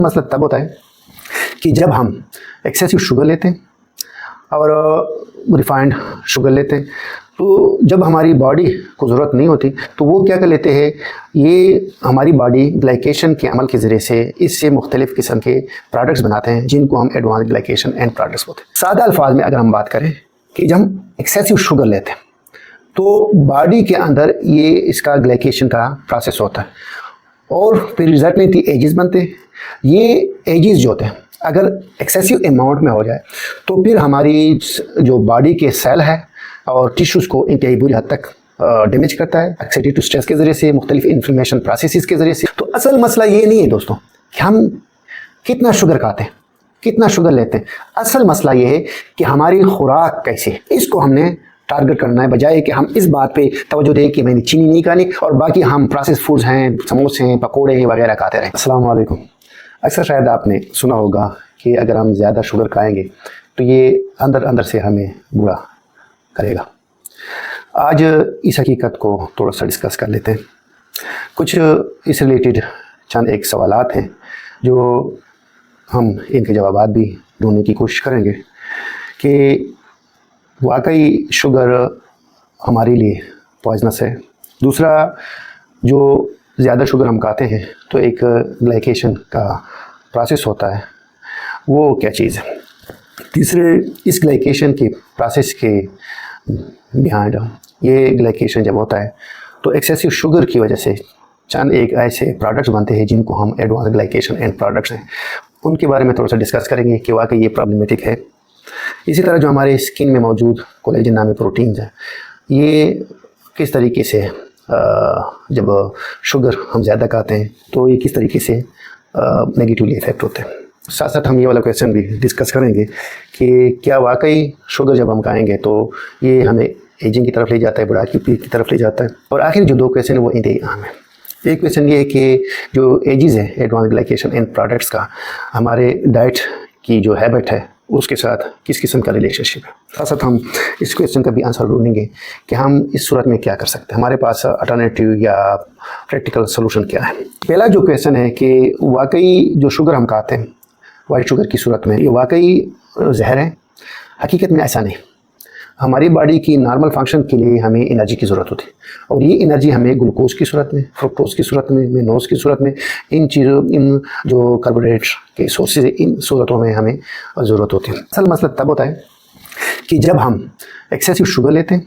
मसला तब होता है कि जब हम एक्सेसिव शुगर लेते हैं और रिफाइंड शुगर लेते हैं, तो जब हमारी बॉडी को ज़रूरत नहीं होती तो वो क्या कर लेते हैं, ये हमारी बॉडी ग्लाइकेशन के अमल के ज़रिए से इससे मुख्तलिफ़ किस्म के प्रोडक्ट्स बनाते हैं जिनको हम एडवांस ग्लाइकेशन एंड प्रोडक्ट्स बोलते हैं। सादा अल्फाज में अगर हम बात करें कि जब हम एक्सेसिव शुगर लेते हैं तो बॉडी के अंदर ये इसका ग्लाइकेशन का प्रोसेस होता है और फिर रिजल्ट में एजेस बनते हैं। ये एजेस जो होते हैं अगर एक्सेसिव अमाउंट में हो जाए तो फिर हमारी जो बॉडी के सेल है और टिश्यूज़ को इंतहाई बुरी हद तक डैमेज करता है, ऑक्सीडेटिव स्ट्रेस के ज़रिए से, मुख्तलिफ इन्फ्लेमेशन प्रोसेसेस के ज़रिए से। तो असल मसला ये नहीं है दोस्तों कि हम कितना शुगर खाते हैं, कितना शुगर लेते हैं। असल मसला ये है कि हमारी खुराक कैसी है, इसको हमने टारगेट करना है, बजाय कि हम इस बात पे तवज्जो दें कि मैंने चीनी नहीं खानी और बाकी हम प्रोसेस फूड्स हैं, समोसे हैं, पकोड़े हैं वगैरह खाते रहें। अस्सलाम वालेकुम। अक्सर शायद आपने सुना होगा कि अगर हम ज़्यादा शुगर खाएंगे तो ये अंदर अंदर से हमें बुरा करेगा। आज इस हकीकत को थोड़ा सा डिस्कस कर लेते हैं। कुछ इस रिलेटेड चंद एक सवालात हैं जो हम इनके जवाब भी ढूंढने की कोशिश करेंगे कि वाकई शुगर हमारे लिए पॉइजनस है। दूसरा, जो ज़्यादा शुगर हम खाते हैं तो एक ग्लाइकेशन का प्रोसेस होता है, वो क्या चीज़ है। तीसरे, इस ग्लाइकेशन के प्रोसेस के बिहाइंड ये ग्लाइकेशन जब होता है तो एक्सेसिव शुगर की वजह से चंद एक ऐसे प्रोडक्ट्स बनते हैं जिनको हम एडवांस ग्लाइकेशन एंड प्रोडक्ट्स हैं, उनके बारे में थोड़ा सा डिस्कस करेंगे कि वाकई ये प्रॉब्लमेटिक है। इसी तरह जो हमारे स्किन में मौजूद कोलेजन नामी प्रोटीन्स हैं, ये किस तरीके से जब शुगर हम ज़्यादा खाते हैं तो ये किस तरीके से नेगेटिवली इफ़ेक्ट होते हैं। साथ साथ हम ये वाला क्वेश्चन भी डिस्कस करेंगे कि क्या वाकई शुगर जब हम खाएंगे तो ये हमें एजिंग की तरफ ले जाता है, बुढ़ापे की तरफ ले जाता है। और आखिर जो दो क्वेश्चन है वो इंतहाई अहम है। एक क्वेश्चन ये है कि जो एजेस है एडवांस ग्लाइकेशन एंड प्रोडक्ट्स का हमारे डाइट की जो हैबिट है उसके साथ किस किस्म का रिलेशनशिप है। साथ साथ हम इस क्वेश्चन का भी आंसर ढूंढेंगे कि हम इस सूरत में क्या कर सकते हैं, हमारे पास अल्टरनेटिव या प्रैक्टिकल सोल्यूशन क्या है। पहला जो क्वेश्चन है कि वाकई जो शुगर हम खाते हैं वाइट शुगर की सूरत में, ये वाकई जहर है। हकीकत में ऐसा नहीं। हमारी बॉडी की नॉर्मल फंक्शन के लिए हमें एनर्जी की ज़रूरत होती है और ये एनर्जी हमें ग्लूकोज की सूरत में, फ्रुक्टोज की सूरत में, मेनोज की सूरत में, इन चीज़ों, इन जो कार्बोहाइड्रेट्स के सोर्सेज है, इन सूरतों में हमें ज़रूरत होती है। असल मसला तब होता है कि जब हम एक्सेसिव शुगर लेते हैं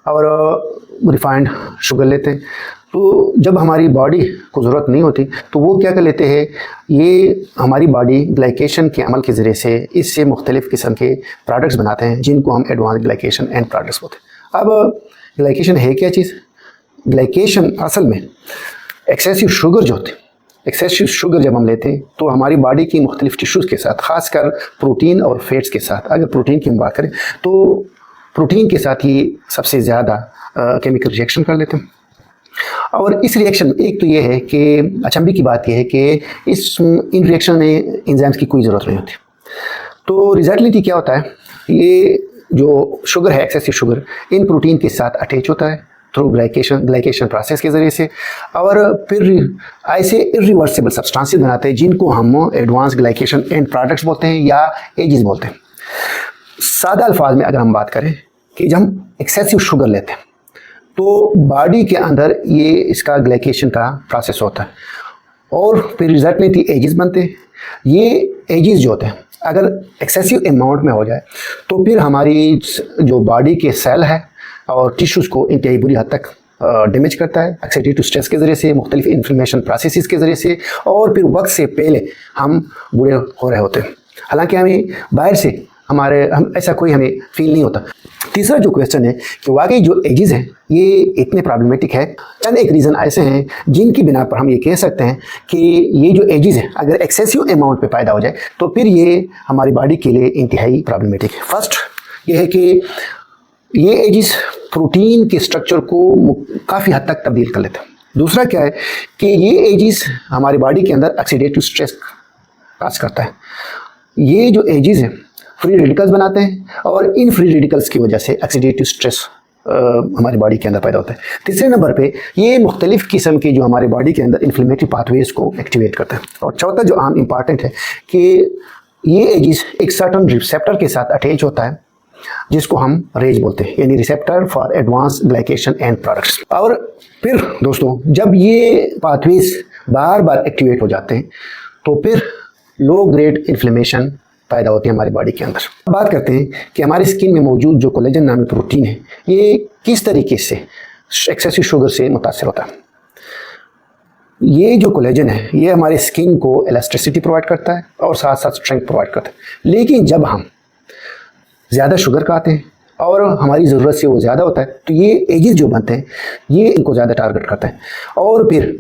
और रिफाइंड शुगर लेते हैं, तो जब हमारी बॉडी को ज़रूरत नहीं होती तो वो क्या कर लेते हैं, ये हमारी बॉडी ग्लाइकेशन के अमल के ज़रिए से इससे मुख्तलिफ़ किस्म के प्रोडक्ट्स बनाते हैं जिनको हम एडवांस ग्लाइकेशन एंड प्रोडक्ट्स बोलते हैं। अब ग्लाइकेशन है क्या चीज़? ग्लाइकेशन असल में एक्सेसिव शुगर जो होती है, एक्सेसिव शुगर जब हम लेते हैं तो हमारी बॉडी की मुख्तलिफ़ टिश्यूज़ के साथ, ख़ासकर प्रोटीन और फैट्स के साथ, अगर प्रोटीन की हम बात करें तो प्रोटीन के साथ ही सबसे ज़्यादा केमिकल रिएक्शन कर लेते हैं। और इस रिएक्शन, एक तो ये है कि अचंभे की बात यह है कि इन रिएक्शन में एंजाइम्स की कोई ज़रूरत नहीं होती। तो रिजल्टली क्या होता है, ये जो शुगर है, एक्सेसिव शुगर, इन प्रोटीन के साथ अटैच होता है थ्रू ग्लाइकेशन प्रोसेस के ज़रिए से और फिर ऐसे इरिवर्सिबल सब्सटेंसेस बनाते हैं जिनको हम एडवांस ग्लाइकेशन एंड प्रोडक्ट्स बोलते हैं या एजेस बोलते हैं। सादा अल्फाज में अगर हम बात करें कि जब हम एक्सेसिव शुगर लेते हैं तो बॉडी के अंदर ये इसका ग्लाइकेशन का प्रोसेस होता है और फिर रिजल्ट में एजेस बनते हैं। ये एजेस जो होते हैं अगर एक्सेसिव अमाउंट में हो जाए तो फिर हमारी जो बॉडी के सेल है और टिश्यूज़ को इंतहाई बुरी हद तक डैमेज करता है, ऑक्सीडेटिव स्ट्रेस के ज़रिए से, मुख्तलिफ इन्फ्लेमेशन प्रोसेसेस के ज़रिए से, और फिर वक्त से पहले हम बूढ़े हो रहे होते हैं। हालांकि हमें बाहर से हम ऐसा कोई हमें फील नहीं होता। तीसरा जो क्वेश्चन है कि वाकई जो एजेस हैं ये इतने प्रॉब्लमेटिक है। चंद एक रीज़न ऐसे हैं जिनकी बिना पर हम ये कह सकते हैं कि ये जो एजेस है अगर एक्सेसिव अमाउंट पे पैदा हो जाए तो फिर ये हमारी बॉडी के लिए इंतहाई प्रॉब्लमेटिक है। फर्स्ट ये है कि ये एजेस प्रोटीन के स्ट्रक्चर को काफ़ी हद तक तब्दील कर लेते हैं। दूसरा क्या है कि ये एजेस हमारी बॉडी के अंदर ऑक्सीडेटिव स्ट्रेस काज करता है। ये जो एजेस है फ्री रेडिकल्स बनाते हैं और इन फ्री रेडिकल्स की वजह से ऑक्सीडेटिव स्ट्रेस हमारी बॉडी के अंदर पैदा होता है। तीसरे नंबर पे ये मुख्तलिफ़ किस्म की जो हमारे बॉडी के अंदर इन्फ्लेमेटरी पाथवेज़ को एक्टिवेट करता है। और चौथा जो आम इम्पॉर्टेंट है कि ये एजिस एक सर्टन रिसेप्टर के साथ अटैच होता है जिसको हम रेज बोलते हैं, यानी receptor for advance glycation end products. और फिर दोस्तों जब ये पाथवेज़ बार बार एक्टिवेट हो जाते हैं तो फिर लो ग्रेड इन्फ्लेमेशन पैदा होती है हमारी बॉडी के अंदर। बात करते हैं कि हमारी स्किन में मौजूद जो कोलेजन नामी प्रोटीन है ये किस तरीके से एक्सेसिव शुगर से मुतासर होता है। ये जो कोलेजन है ये हमारे स्किन को इलास्टिसिटी प्रोवाइड करता है और साथ साथ स्ट्रेंथ प्रोवाइड करता है। लेकिन जब हम ज़्यादा शुगर खाते हैं और हमारी ज़रूरत से वो ज़्यादा होता है तो ये एजेस जो बनते हैं ये इनको ज़्यादा टारगेट करते हैं और फिर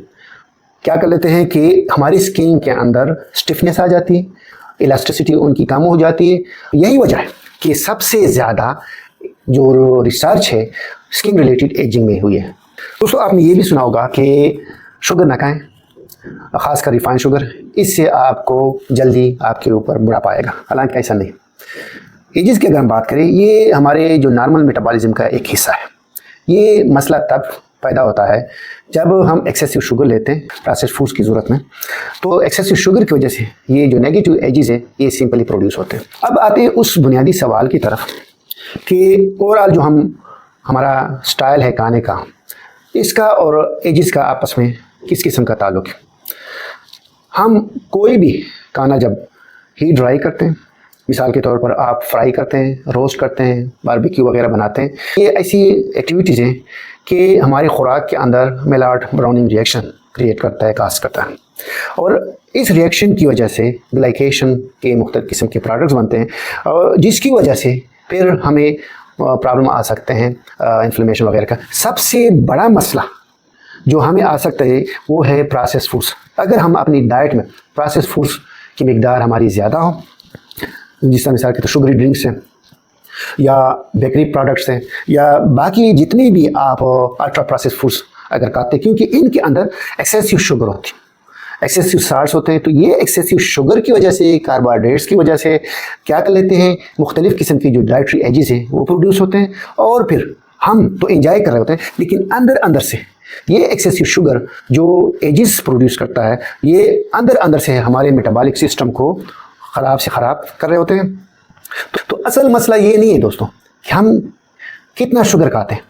क्या कर लेते हैं कि हमारी स्किन के अंदर स्टिफनेस आ जाती है, इलास्टिसिटी उनकी कम हो जाती है। यही वजह है कि सबसे ज़्यादा जो रिसर्च है स्किन रिलेटेड एजिंग में हुई है। दोस्तों आपने ये भी सुना होगा कि शुगर ना खाएं, ख़ासकर रिफाइंड शुगर, इससे आपको जल्दी आपके ऊपर बुढ़ापा आएगा। हालांकि ऐसा नहीं। एजिस की अगर हम बात करें ये हमारे जो नॉर्मल मेटाबॉलिज्म का एक हिस्सा है। ये मसला तब पैदा होता है जब हम एक्सेसिव शुगर लेते हैं प्रोसेस्ड फूड्स की ज़रूरत में, तो एक्सेसिव शुगर की वजह से ये जो नेगेटिव एजेस है ये सिंपली प्रोड्यूस होते हैं। अब आते हैं उस बुनियादी सवाल की तरफ कि ओवरऑल जो हमारा स्टाइल है खाने का, इसका और एजेस का आपस में किस किस्म का ताल्लुक़ है। हम कोई भी खाना जब हीट ड्राई करते हैं, मिसाल के तौर पर आप फ्राई करते हैं, रोस्ट करते हैं, बारबेक्यू वगैरह बनाते हैं, ये ऐसी एक्टिविटीज़ हैं कि हमारी खुराक के अंदर मेलार्ड ब्राउनिंग रिएक्शन क्रिएट करता है, कास्ट करता है। और इस रिएक्शन की वजह से ग्लाइकेशन के मुख्तलिफ़ किस्म के प्रोडक्ट्स बनते हैं और जिसकी वजह से फिर हमें प्रॉब्लम आ सकते हैं इन्फ्लेमेशन वगैरह का। सबसे बड़ा मसला जो हमें आ सकता है वो है प्रोसेस्ड फूड्स। अगर हम अपनी डाइट में प्रोसेस्ड फूड्स की मिकदार हमारी ज़्यादा हो, जिस तरह मिसाल के तो शुगरी ड्रिंक्स हैं या बेकरी प्रोडक्ट्स हैं या बाकी जितने भी आप अल्ट्रा प्रोसेस्ड फूड्स अगर खाते हैं, क्योंकि इनके अंदर एक्सेसिव शुगर होती है, एक्सेसिव साल्ट्स होते हैं, तो ये एक्सेसिव शुगर की वजह से, कार्बोहाइड्रेट्स की वजह से क्या कर लेते हैं, मुख्तलिफ़ किस्म की जो डाइटरी एजेस हैं वो प्रोड्यूस होते हैं और फिर हम तो इंजॉय कर रहे होते हैं लेकिन अंदर अंदर से ये एक्सेसिव शुगर जो एजेस प्रोड्यूस करता है ये अंदर अंदर से हमारे मेटाबॉलिक सिस्टम को ख़राब से ख़राब कर रहे होते हैं। तो असल मसला ये नहीं है दोस्तों कि हम कितना शुगर खाते हैं,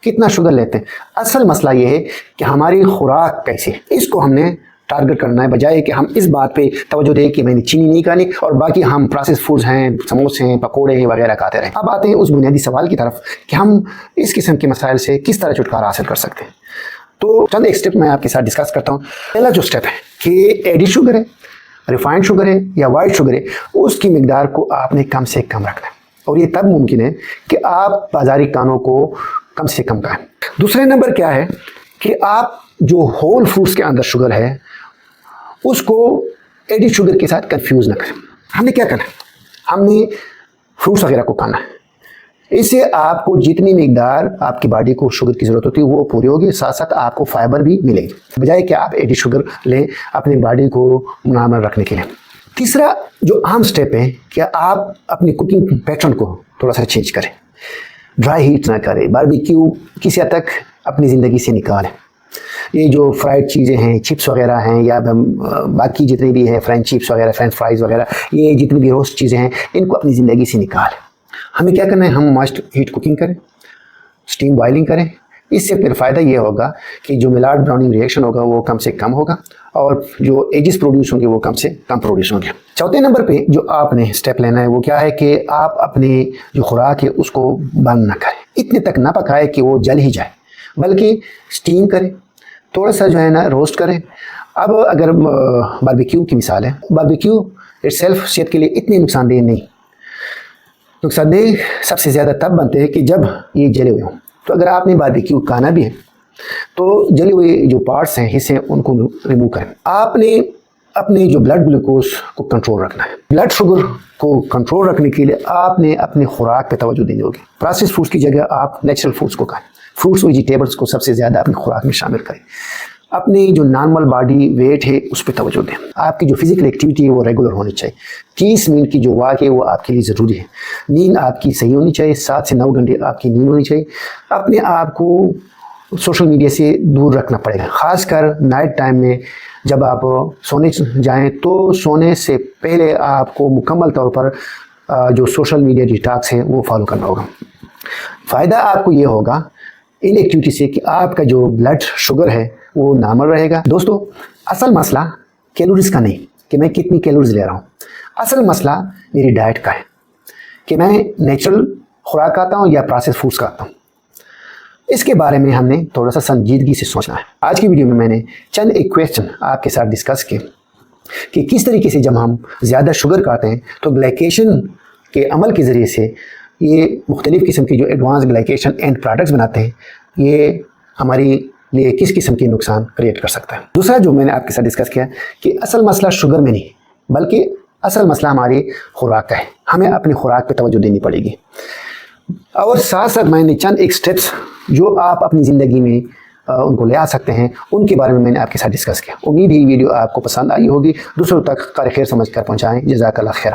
कितना शुगर लेते हैं। असल मसला ये है कि हमारी खुराक कैसी है, इसको हमने टारगेट करना है, बजाय कि हम इस बात पे तवज्जो दें कि मैंने चीनी नहीं खानी और बाकी हम प्रोसेस्ड फूड्स हैं, समोसे हैं, पकोड़े हैं वगैरह खाते रहें। अब आते हैं उस बुनियादी सवाल की तरफ कि हम इस किस्म के मसाइल से किस तरह छुटकारा हासिल कर सकते हैं। तो चंद एक स्टेप मैं आपके साथ डिस्कस करता हूँ। पहला जो स्टेप है कि एडिड शुगर है, रिफाइंड शुगर है या वाइट शुगर है, उसकी मिकदार को आपने कम से कम रखना है और ये तब मुमकिन है कि आप बाजारी खानों को कम से कम खाएं। दूसरे नंबर क्या है कि आप जो होल फ्रूट्स के अंदर शुगर है उसको एडिड शुगर के साथ कंफ्यूज ना करें। हमने क्या करना है, हमने फ्रूट्स वगैरह को खाना है, इससे आपको जितनी मिकदार आपकी बॉडी को शुगर की ज़रूरत होती है वो पूरी होगी, साथ साथ आपको फाइबर भी मिलेगी, बजाय कि आप एडिड शुगर लें अपनी बॉडी को नॉर्मल रखने के लिए। तीसरा जो अहम स्टेप है कि आप अपनी कुकिंग पैटर्न को थोड़ा सा चेंज करें, ड्राई हीट ना करें, बारबेक्यू किसी हद तक अपनी ज़िंदगी से निकालें। ये जो फ्राइड चीज़ें हैं, चिप्स वगैरह हैं या बाकी जितनी भी हैं, फ्रेंच चिप्स वगैरह, फ्रेंच फ्राइज़ वगैरह, ये जितनी भी रोस्ट चीज़ें हैं इनको अपनी ज़िंदगी से निकालें। हमें क्या करना है, हम मस्ट हीट कुकिंग करें, स्टीम बॉइलिंग करें। इससे फिर फ़ायदा ये होगा कि जो मेलार्ड ब्राउनिंग रिएक्शन होगा वो कम से कम होगा और जो एजेस प्रोड्यूस होंगे वो कम से कम प्रोड्यूस होंगे। चौथे नंबर पे जो आपने स्टेप लेना है वो क्या है कि आप अपने जो खुराक है उसको बंद ना करें, इतने तक ना पकाएं कि वो जल ही जाए, बल्कि स्टीम करें, थोड़ा सा जो है ना रोस्ट करें। अब अगर बारबेक्यू की मिसाल है, बारबेक्यू इटसेल्फ सेहत के लिए इतनी नुकसानदेह नहीं, नुकसानदेह सबसे ज़्यादा तब बनते हैं कि जब ये जले हुए हों। तो अगर आपने बारबेक्यू खाना भी है तो जले हुए जो पार्ट्स हैं, हिस्से, उनको रिमूव करें। आपने अपने जो ब्लड ग्लूकोज को कंट्रोल रखना है, ब्लड शुगर को कंट्रोल रखने के लिए आपने अपने खुराक पे तवज्जो देनी होगी। प्रोसेस्ड फूड्स की जगह आप नेचुरल फूड्स को खाएं, फ्रूट्स वेजिटेबल्स को सबसे ज़्यादा अपनी खुराक में शामिल करें। अपनी जो नॉर्मल बॉडी वेट है उस पर तवज्जो दें। आपकी जो फिजिकल एक्टिविटी है वो रेगुलर होनी चाहिए। 30 मिनट की जो वॉक है वो आपके लिए ज़रूरी है। नींद आपकी सही होनी चाहिए, 7 से 9 घंटे आपकी नींद होनी चाहिए। अपने आप को सोशल मीडिया से दूर रखना पड़ेगा, ख़ासकर नाइट टाइम में जब आप सोने जाएं तो सोने से पहले आपको मुकम्मल तौर पर जो सोशल मीडिया डिटॉक्स है वो फॉलो करना होगा। फ़ायदा आपको ये होगा इन एक्टिविटी से कि आपका जो ब्लड शुगर है वो नॉर्मल रहेगा। दोस्तों, असल मसला कैलोरीज का नहीं कि मैं कितनी कैलोरीज ले रहा हूँ, असल मसला मेरी डाइट का है कि मैं नेचुरल खुराक खाता हूँ या प्रोसेस फूड्स खाता हूँ। इसके बारे में हमने थोड़ा सा संजीदगी से सोचना है। आज की वीडियो में मैंने चंद एक क्वेश्चन आपके साथ डिस्कस किए कि किस तरीके से जब हम ज़्यादा शुगर खाते हैं तो ग्लाइकेशन के अमल के ज़रिए से ये मुख्तलिफ़ किस्म की जो एडवांस ग्लाइकेशन एंड प्रोडक्ट्स बनाते हैं, ये हमारी लिए किस किस्म की नुकसान क्रिएट कर सकता है। दूसरा जो मैंने आपके साथ डिस्कस किया कि असल मसला शुगर में नहीं बल्कि असल मसला हमारी खुराक का है। हमें अपनी खुराक पे तवज्जो देनी पड़ेगी। और साथ साथ मैंने चंद एक स्टेप्स जो आप अपनी ज़िंदगी में उनको ले आ सकते हैं उनके बारे में मैंने आपके साथ डिस्कस किया। उम्मीद है वीडियो आपको पसंद आई होगी। दूसरों तक कार खैर समझ कर पहुँचाएँ। जज़ाकल्लाह खैर।